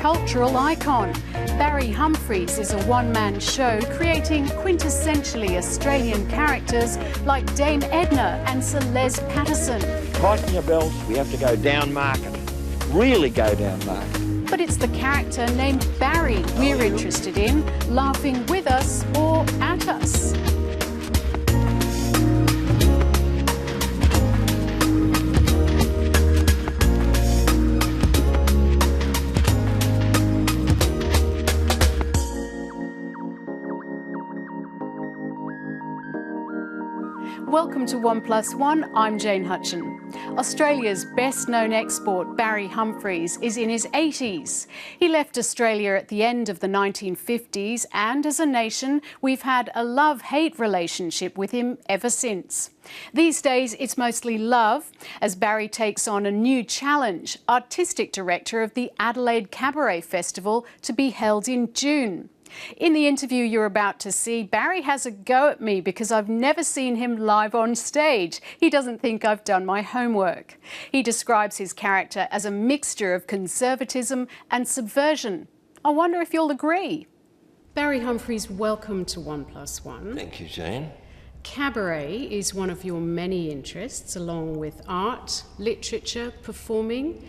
cultural icon. Barry Humphries is a one-man show creating quintessentially Australian characters like Dame Edna and Celeste Patterson. Tighten your belts, we have to go down market. Really go down market. But it's the character named Barry we're interested in, laughing with us or at us. Welcome to 1+1, I'm Jane Hutcheon. Australia's best-known export, Barry Humphries, is in his 80s. He left Australia at the end of the 1950s, and as a nation, we've had a love-hate relationship with him ever since. These days, it's mostly love, as Barry takes on a new challenge, artistic director of the Adelaide Cabaret Festival, to be held in June. In the interview you're about to see, Barry has a go at me because I've never seen him live on stage. He doesn't think I've done my homework. He describes his character as a mixture of conservatism and subversion. I wonder if you'll agree. Barry Humphries, welcome to 1+1. Thank you, Jane. Cabaret is one of your many interests, along with art, literature, performing.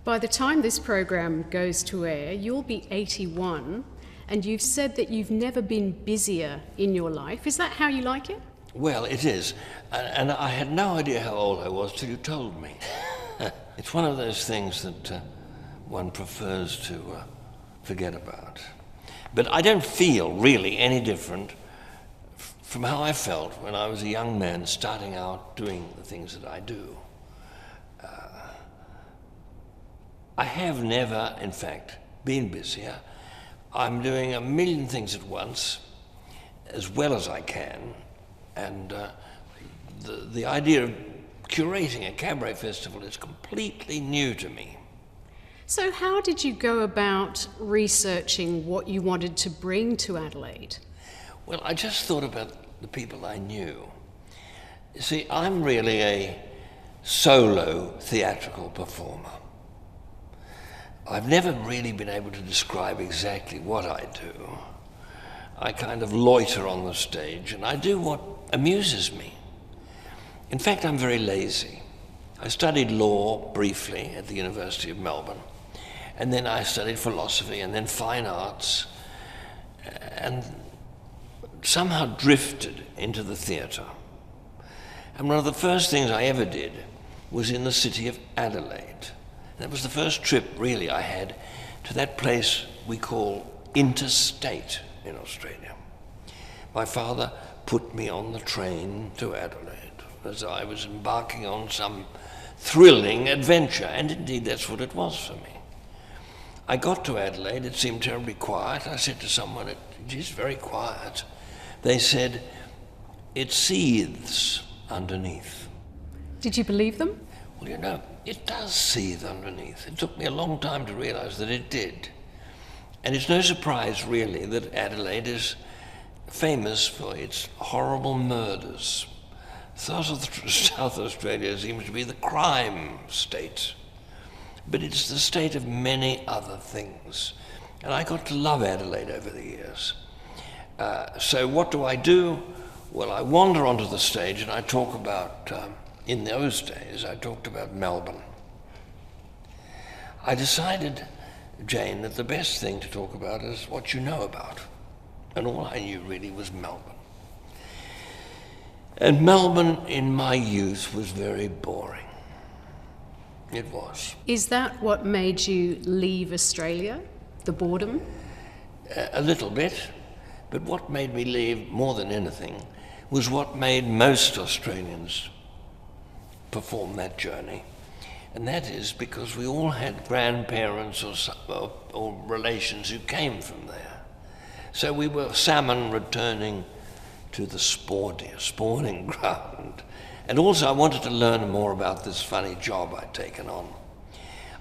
By the time this program goes to air, you'll be 81. And you've said that you've never been busier in your life. Is that how you like it? Well, it is. And I had no idea how old I was till you told me. It's one of those things that one prefers to forget about. But I don't feel really any different from how I felt when I was a young man starting out doing the things that I do. I have never, in fact, been busier. I'm doing a million things at once, as well as I can, and the idea of curating a cabaret festival is completely new to me. So how did you go about researching what you wanted to bring to Adelaide? Well, I just thought about the people I knew. You see, I'm really a solo theatrical performer. I've never really been able to describe exactly what I do. I kind of loiter on the stage and I do what amuses me. In fact, I'm very lazy. I studied law briefly at the University of Melbourne, and then I studied philosophy and then fine arts, and somehow drifted into the theatre. And one of the first things I ever did was in the city of Adelaide. That was the first trip, really, I had to that place we call interstate in Australia. My father put me on the train to Adelaide as I was embarking on some thrilling adventure, and indeed that's what it was for me. I got to Adelaide, it seemed terribly quiet. I said to someone, it is very quiet. They said, it seethes underneath. Did you believe them? Well, you know, it does seethe underneath. It took me a long time to realize that it did. And it's no surprise, really, that Adelaide is famous for its horrible murders. South Australia seems to be the crime state. But it's the state of many other things. And I got to love Adelaide over the years. So what do? Well, I wander onto the stage and I talk about... in those days, I talked about Melbourne. I decided, Jane, that the best thing to talk about is what you know about. And all I knew really was Melbourne. And Melbourne in my youth was very boring. It was. Is that what made you leave Australia? The boredom? A little bit. But what made me leave more than anything was what made most Australians perform that journey, and that is because we all had grandparents or relations who came from there. So we were salmon returning to the spawning ground. And also I wanted to learn more about this funny job I'd taken on.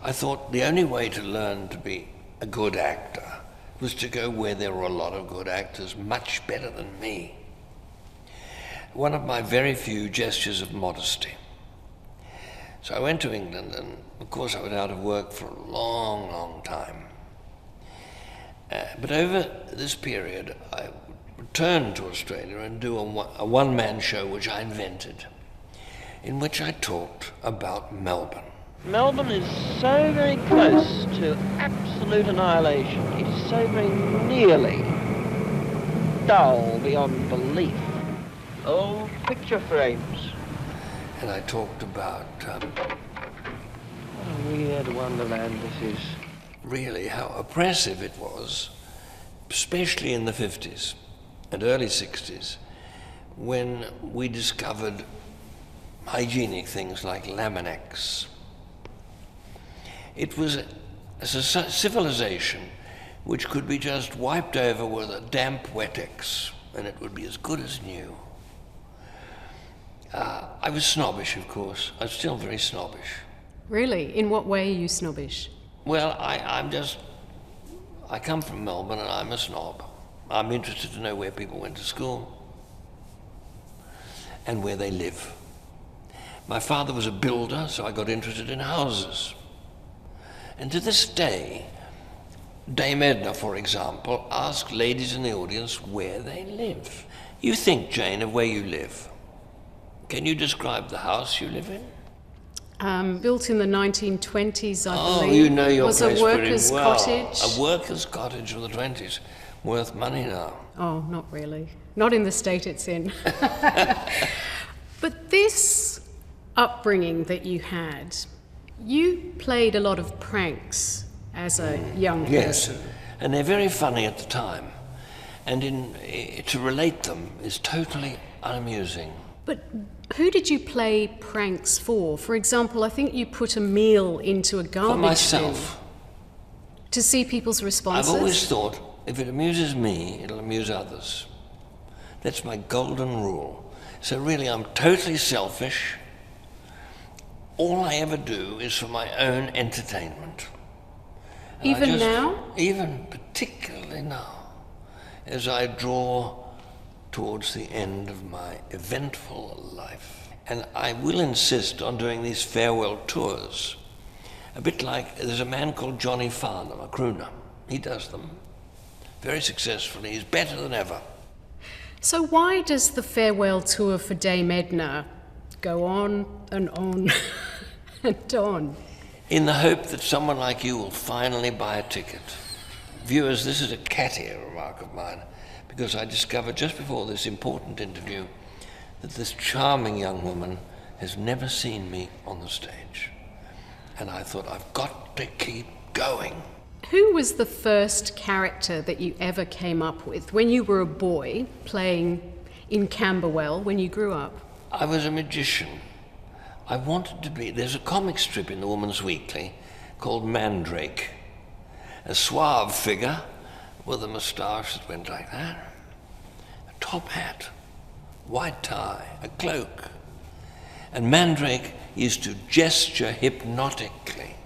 I thought the only way to learn to be a good actor was to go where there were a lot of good actors, much better than me. One of my very few gestures of modesty. So I went to England, and of course I was out of work for a long, long time. But over this period, I returned to Australia and do a one-man show which I invented, in which I talked about Melbourne. Melbourne is so very close to absolute annihilation. It is so very nearly dull beyond belief. Old picture frames. And I talked about What a weird wonderland this is. really how oppressive it was, especially in the 50s and early 60s, when we discovered hygienic things like Laminex. It was a civilization which could be just wiped over with a damp Wet-Ex, and it would be as good as new. I was snobbish, of course. I'm still very snobbish. Really? In what way are you snobbish? Well, I come from Melbourne and I'm a snob. I'm interested to know where people went to school and where they live. My father was a builder, so I got interested in houses. And to this day, Dame Edna, for example, asks ladies in the audience where they live. You think, Jane, of where you live. Can you describe the house you live in? Built in the 1920s, I believe. Oh, you know your was place a workers' pretty well. cottage. A workers' cottage of the 20s. Worth money now. Oh, not really. Not in the state it's in. But this upbringing that you had, you played a lot of pranks as a young person. Yes, and they're very funny at the time. And to relate them is totally unamusing. But who did you play pranks for? For example, I think you put a meal into a garbage For myself. bin to see people's responses. I've always thought, if it amuses me, it'll amuse others. That's my golden rule. So really, I'm totally selfish. All I ever do is for my own entertainment. And Even now? Even particularly now, as I draw towards the end of my eventful life. And I will insist on doing these farewell tours. A bit like, there's a man called Johnny Farnham, a crooner. He does them very successfully. He's better than ever. So why does the farewell tour for Dame Edna go on and on and on? In the hope that someone like you will finally buy a ticket. Viewers, this is a catty remark of mine, because I discovered just before this important interview that this charming young woman has never seen me on the stage. And I thought, I've got to keep going. Who was the first character that you ever came up with when you were a boy playing in Camberwell when you grew up? I was a magician. I wanted to be, there's a comic strip in the Woman's Weekly called Mandrake. A suave figure with a moustache that went like that, a top hat, white tie, a cloak. And Mandrake used to gesture hypnotically.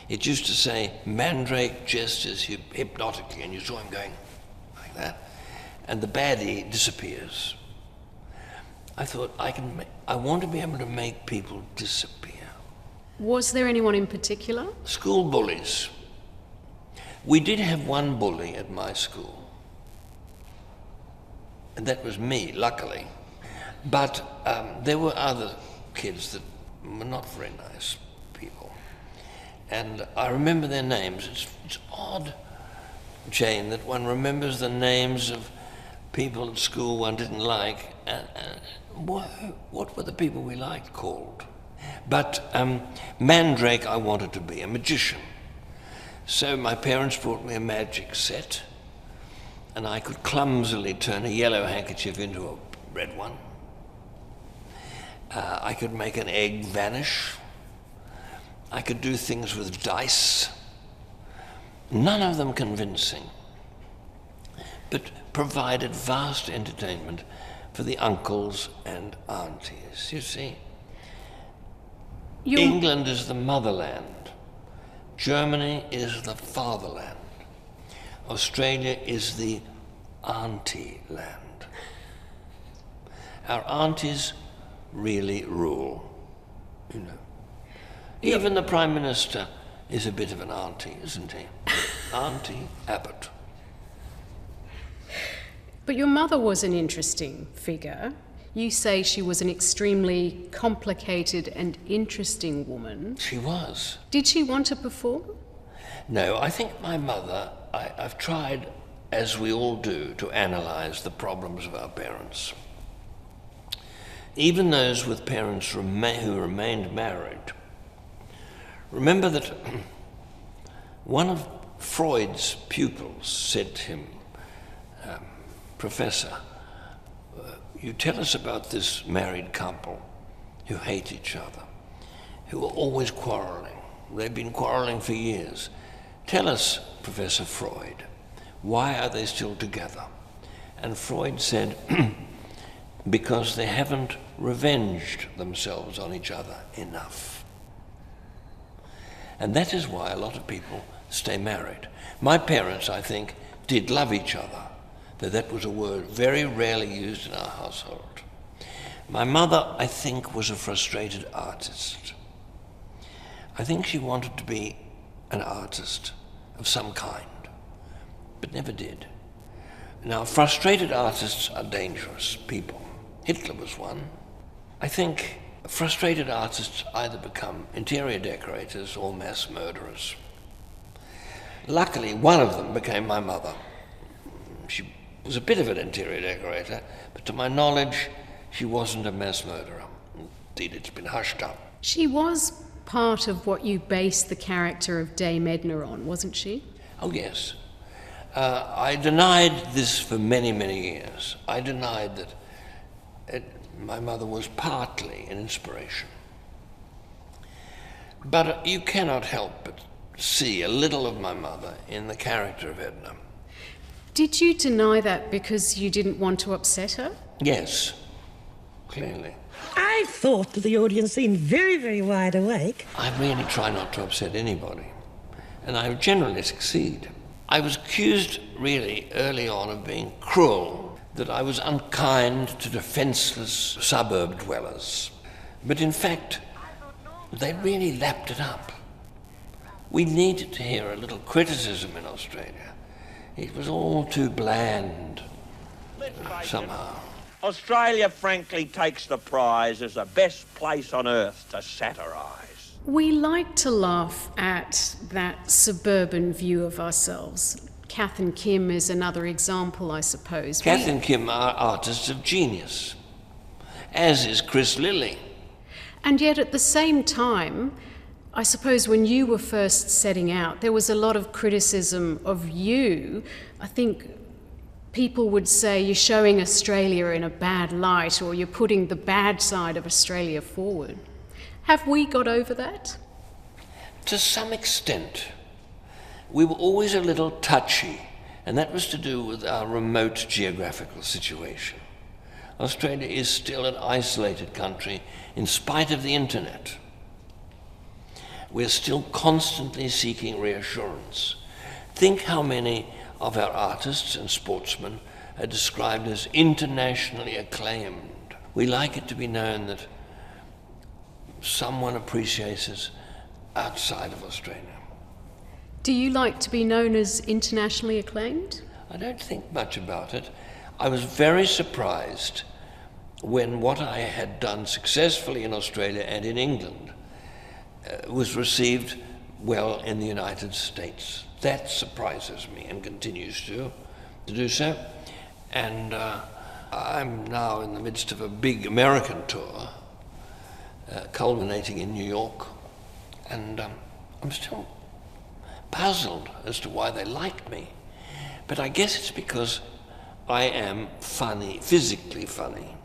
It used to say, Mandrake gestures hypnotically, and you saw him going like that, and the baddie disappears. I thought, I want to be able to make people disappear. Was there anyone in particular? School bullies. We did have one bully at my school, and that was me, luckily. But there were other kids that were not very nice people. And I remember their names. It's odd, Jane, that one remembers the names of people at school one didn't like. What were the people we liked called? But Mandrake I wanted to be, a magician. So my parents brought me a magic set, and I could clumsily turn a yellow handkerchief into a red one. I could make an egg vanish. I could do things with dice. None of them convincing, but provided vast entertainment for the uncles and aunties. You see, England is the motherland. Germany is the fatherland. Australia is the auntie land. Our aunties really rule, you know. Even the Prime Minister is a bit of an auntie, isn't he? Auntie Abbott. But your mother was an interesting figure. You say she was an extremely complicated and interesting woman. She was. Did she want to perform? No, I think my mother, I've tried, as we all do, to analyse the problems of our parents. Even those with parents who remained married. Remember that one of Freud's pupils said to him, Professor, you tell us about this married couple who hate each other, who are always quarrelling. They've been quarrelling for years. Tell us, Professor Freud, why are they still together? And Freud said, because they haven't revenged themselves on each other enough. And that is why a lot of people stay married. My parents, I think, did love each other, though that was a word very rarely used in our household. My mother, I think, was a frustrated artist. I think she wanted to be an artist of some kind, but never did. Now, frustrated artists are dangerous people. Hitler was one. I think frustrated artists either become interior decorators or mass murderers. Luckily, one of them became my mother. She was a bit of an interior decorator, but to my knowledge, she wasn't a mass murderer. Indeed, it's been hushed up. She was part of what you based the character of Dame Edna on, wasn't she? Oh, yes. I denied this for many, many years. I denied that my mother was partly an inspiration. But you cannot help but see a little of my mother in the character of Edna. Did you deny that because you didn't want to upset her? Yes, clearly. I thought that the audience seemed very, very wide awake. I really try not to upset anybody, and I generally succeed. I was accused really early on of being cruel, that I was unkind to defenceless suburb dwellers. But in fact, they really lapped it up. We needed to hear a little criticism in Australia. It was all too bland, somehow. Australia frankly takes the prize as the best place on earth to satirise. We like to laugh at that suburban view of ourselves. Kath and Kim is another example, I suppose. Kath and Kim are artists of genius, as is Chris Lilly. And yet at the same time, I suppose when you were first setting out, there was a lot of criticism of you. I think people would say you're showing Australia in a bad light, or you're putting the bad side of Australia forward. Have we got over that? To some extent. We were always a little touchy, and that was to do with our remote geographical situation. Australia is still an isolated country in spite of the internet. We're still constantly seeking reassurance. Think how many of our artists and sportsmen are described as internationally acclaimed. We like it to be known that someone appreciates us outside of Australia. Do you like to be known as internationally acclaimed? I don't think much about it. I was very surprised when what I had done successfully in Australia and in England was received well in the United States. That surprises me and continues to do so. And I'm now in the midst of a big American tour, culminating in New York, and I'm still puzzled as to why they like me. But I guess it's because I am funny, physically funny.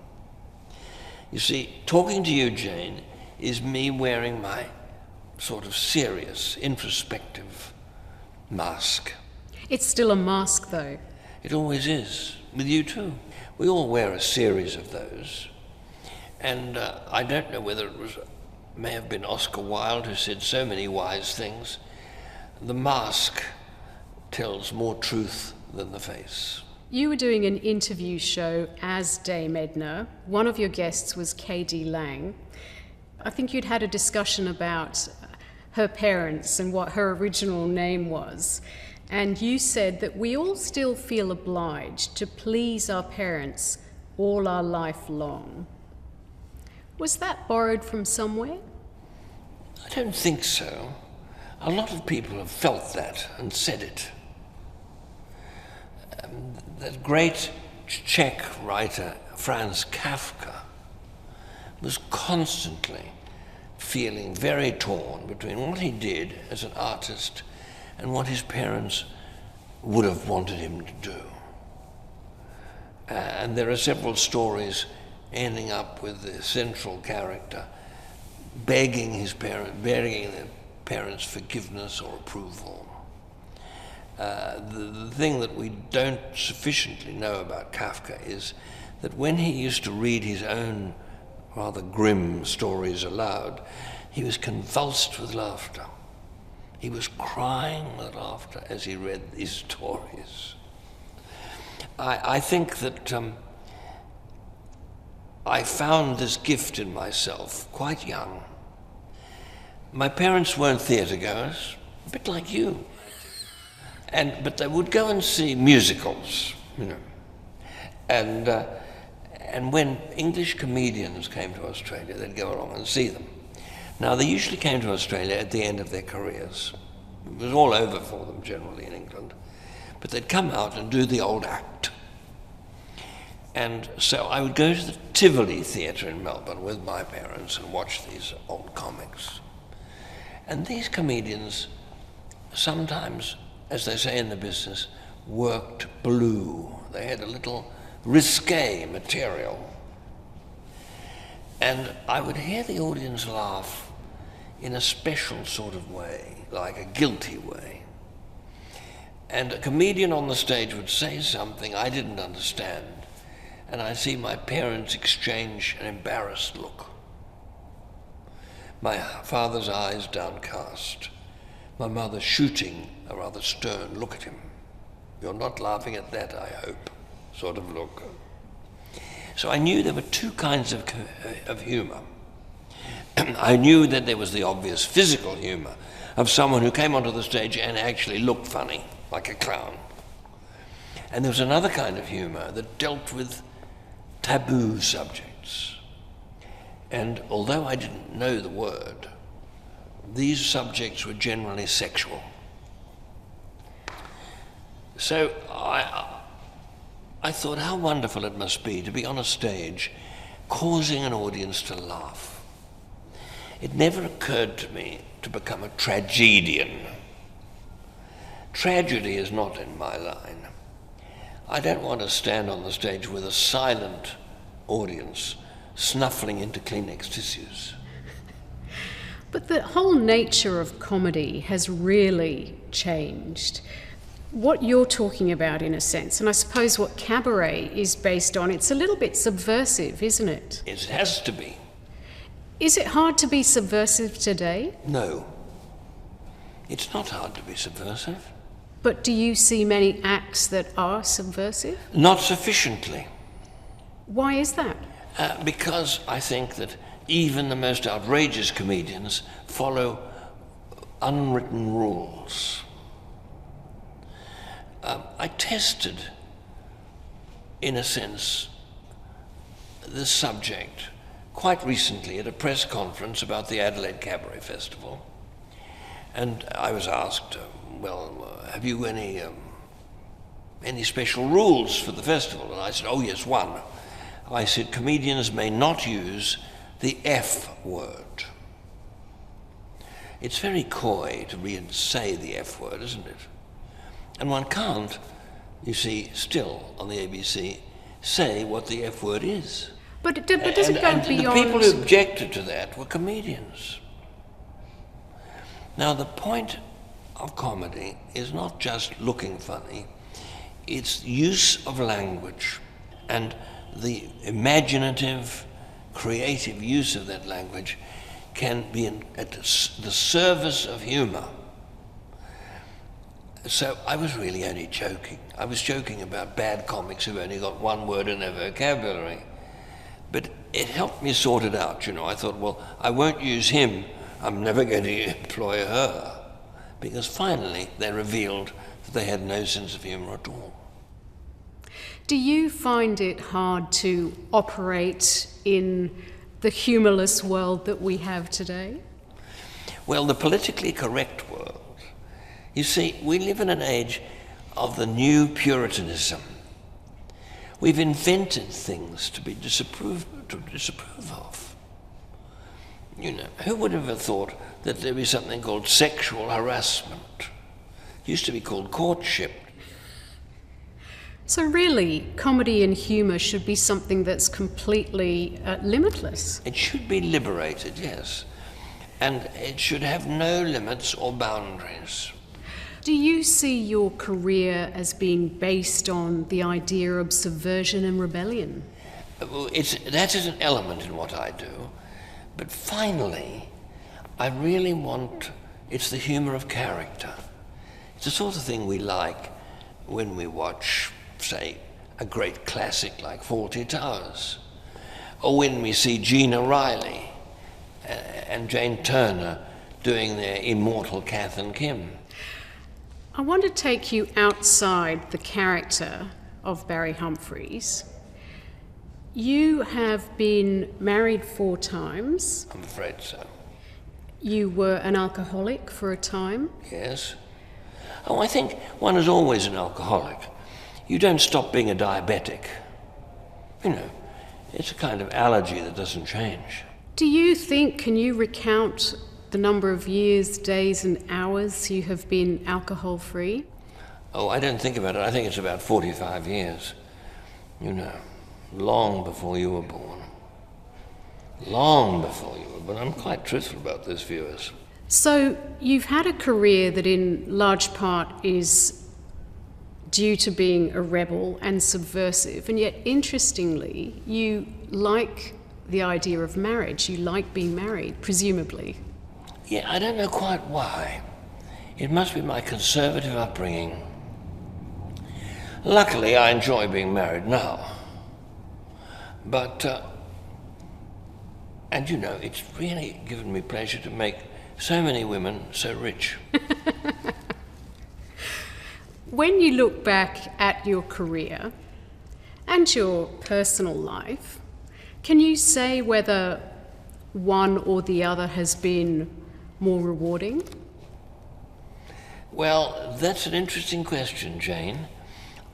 You see, talking to you, Jane, is me wearing my sort of serious, introspective mask. It's still a mask, though. It always is, with you too. We all wear a series of those. And I don't know whether may have been Oscar Wilde who said so many wise things. The mask tells more truth than the face. You were doing an interview show as Dame Edna. One of your guests was K.D. Lang. I think you'd had a discussion about her parents and what her original name was. and you said that we all still feel obliged to please our parents all our life long. Was that borrowed from somewhere? I don't think so. A lot of people have felt that and said it. That great Czech writer Franz Kafka was constantly feeling very torn between what he did as an artist and what his parents would have wanted him to do. And there are several stories ending up with the central character begging their parents' forgiveness or approval. The thing that we don't sufficiently know about Kafka is that when he used to read his own rather grim stories aloud, he was convulsed with laughter. He was crying with laughter as he read these stories. I think that I found this gift in myself quite young. My parents weren't theatre goers, a bit like you. But they would go and see musicals, you know. And when English comedians came to Australia, they'd go along and see them. Now, they usually came to Australia at the end of their careers. It was all over for them, generally, in England. But they'd come out and do the old act. And so I would go to the Tivoli Theatre in Melbourne with my parents and watch these old comics. And these comedians sometimes, as they say in the business, worked blue. They had a little risque material. And I would hear the audience laugh in a special sort of way, like a guilty way. And a comedian on the stage would say something I didn't understand, and I'd see my parents exchange an embarrassed look. My father's eyes downcast, my mother shooting a rather stern look at him. "You're not laughing at that, I hope," sort of look. So I knew there were two kinds of humor. I knew that there was the obvious physical humor of someone who came onto the stage and actually looked funny, like a clown. And there was another kind of humor that dealt with taboo subjects. And although I didn't know the word, these subjects were generally sexual. So I thought how wonderful it must be to be on a stage causing an audience to laugh. It never occurred to me to become a tragedian. Tragedy is not in my line. I don't want to stand on the stage with a silent audience snuffling into Kleenex tissues. But the whole nature of comedy has really changed. What you're talking about, in a sense, and I suppose what cabaret is based on, it's a little bit subversive, isn't it? It has to be. Is it hard to be subversive today? No. It's not hard to be subversive. But do you see many acts that are subversive? Not sufficiently. Why is that? Because I think that even the most outrageous comedians follow unwritten rules. I tested, in a sense, this subject quite recently at a press conference about the Adelaide Cabaret Festival. And I was asked, have you any special rules for the festival? And I said, oh yes, one. I said, comedians may not use the F word. It's very coy to say the F word, isn't it? And one can't, you see, still on the ABC, say what the F word is. But does it go beyond... The people who objected to that were comedians. Now, the point of comedy is not just looking funny, it's use of language and the imaginative, creative use of that language can be at the service of humor. So I was really only joking. I was joking about bad comics who've only got one word in their vocabulary. But it helped me sort it out, you know. I thought, well, I won't use him. I'm never going to employ her. because finally they revealed that they had no sense of humour at all. Do you find it hard to operate in the humourless world that we have today? Well, the politically correct world. You see, we live in an age of the new Puritanism. We've invented things to disapprove of. You know, who would have thought that there'd be something called sexual harassment? It used to be called courtship. So really, comedy and humour should be something that's completely limitless. It should be liberated, yes. And it should have no limits or boundaries. Do you see your career as being based on the idea of subversion and rebellion? That is an element in what I do. But finally, I really want, it's the humour of character. It's the sort of thing we like when we watch, say, a great classic like Fawlty Towers, or when we see Gina Riley and Jane Turner doing their immortal Kath and Kim. I want to take you outside the character of Barry Humphries. You have been married 4 times. I'm afraid so. You were an alcoholic for a time. Yes. Oh, I think one is always an alcoholic. You don't stop being a diabetic. You know, it's a kind of allergy that doesn't change. Do you think, can you recount the number of years, days and hours you have been alcohol-free? Oh, I don't think about it. I think it's about 45 years. You know, long before you were born. Long before you were born. I'm quite truthful about this, viewers. So you've had a career that in large part is due to being a rebel and subversive, and yet interestingly, you like the idea of marriage. You like being married, presumably. Yeah, I don't know quite why. It must be my conservative upbringing. Luckily, I enjoy being married now. But, and you know, it's really given me pleasure to make so many women so rich. When you look back at your career and your personal life, can you say whether one or the other has been more rewarding? Well, that's an interesting question, Jane.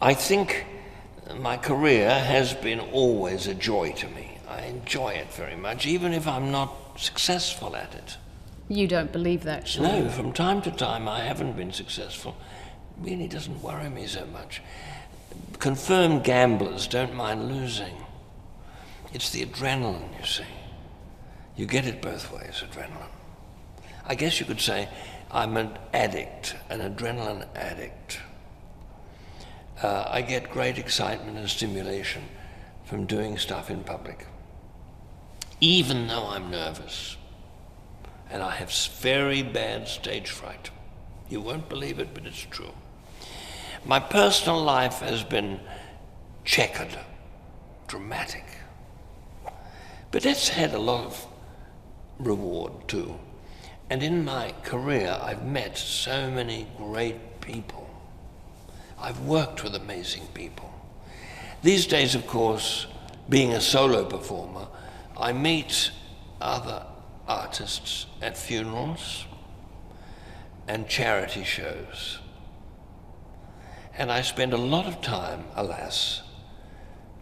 I think my career has been always a joy to me. I enjoy it very much, even if I'm not successful at it. You don't believe that, surely? No, from time to time I haven't been successful. It really doesn't worry me so much. Confirmed gamblers don't mind losing. It's the adrenaline, you see. You get it both ways, adrenaline. I guess you could say I'm an addict, an adrenaline addict. I get great excitement and stimulation from doing stuff in public, even though I'm nervous. And I have very bad stage fright. You won't believe it, but it's true. My personal life has been checkered, dramatic. But it's had a lot of reward too. And in my career, I've met so many great people. I've worked with amazing people. These days, of course, being a solo performer, I meet other artists at funerals and charity shows. And I spend a lot of time, alas,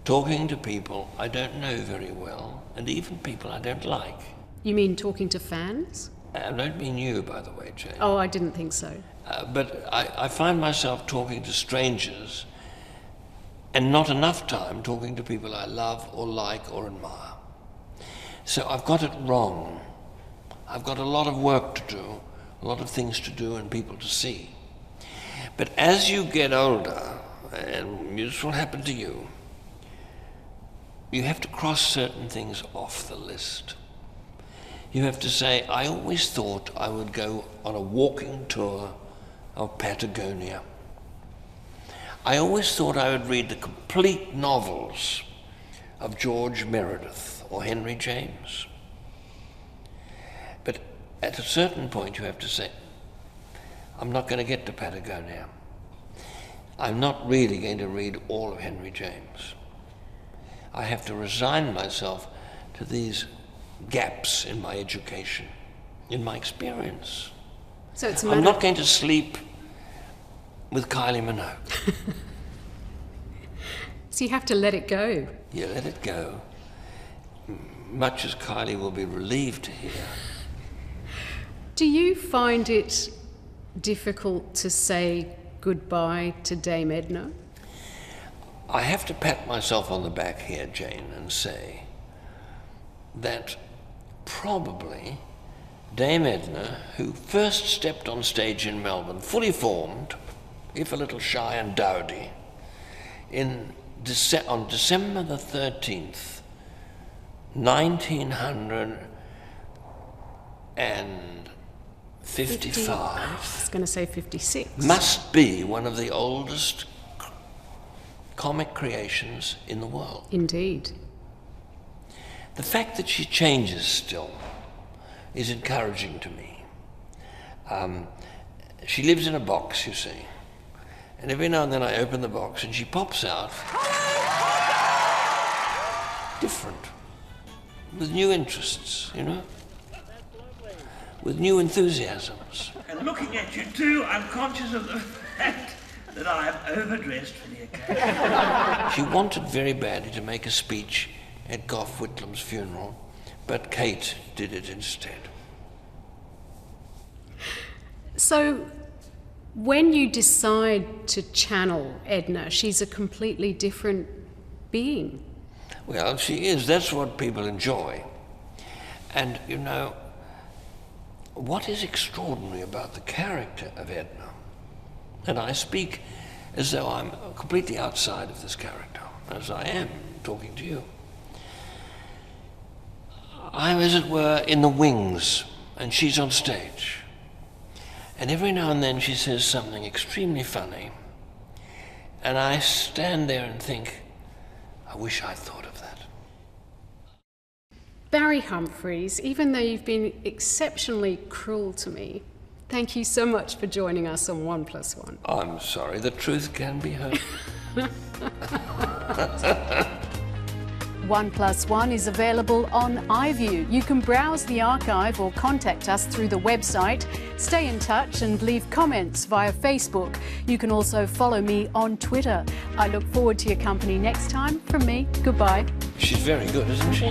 talking to people I don't know very well, and even people I don't like. You mean talking to fans? I don't mean you, by the way, Jane. Oh, I didn't think so. But I find myself talking to strangers and not enough time talking to people I love or like or admire. So I've got it wrong. I've got a lot of work to do, a lot of things to do and people to see. But as you get older, and this will happen to you, you have to cross certain things off the list. You have to say, I always thought I would go on a walking tour of Patagonia. I always thought I would read the complete novels of George Meredith or Henry James. But at a certain point you have to say, I'm not going to get to Patagonia. I'm not really going to read all of Henry James. I have to resign myself to these gaps in my education, in my experience. So it's a I'm not going to sleep with Kylie Minogue. So you have to let it go. You let it go, much as Kylie will be relieved to hear. Do you find it difficult to say goodbye to Dame Edna? I have to pat myself on the back here, Jane, and say that probably Dame Edna, who first stepped on stage in Melbourne, fully formed, if a little shy and dowdy, on December the 13th, 1955, I was going to say 56. must be one of the oldest comic creations in the world. Indeed. The fact that she changes still is encouraging to me. She lives in a box, you see, and every now and then I open the box and she pops out different, with new interests, you know, with new enthusiasms. And looking at you too, I'm conscious of the fact that I am overdressed for the occasion. She wanted very badly to make a speech at Gough Whitlam's funeral, but Kate did it instead. So when you decide to channel Edna, she's a completely different being. Well, she is. That's what people enjoy. And, you know, what is extraordinary about the character of Edna, and I speak as though I'm completely outside of this character, as I am talking to you. I'm, as it were, in the wings, and she's on stage. And every now and then she says something extremely funny, and I stand there and think, I wish I'd thought of that. Barry Humphries, even though you've been exceptionally cruel to me, thank you so much for joining us on 1+1. I'm sorry, the truth can be heard. 1+1 is available on iView. You can browse the archive or contact us through the website. Stay in touch and leave comments via Facebook. You can also follow me on Twitter. I look forward to your company next time. From me, goodbye. She's very good, isn't she?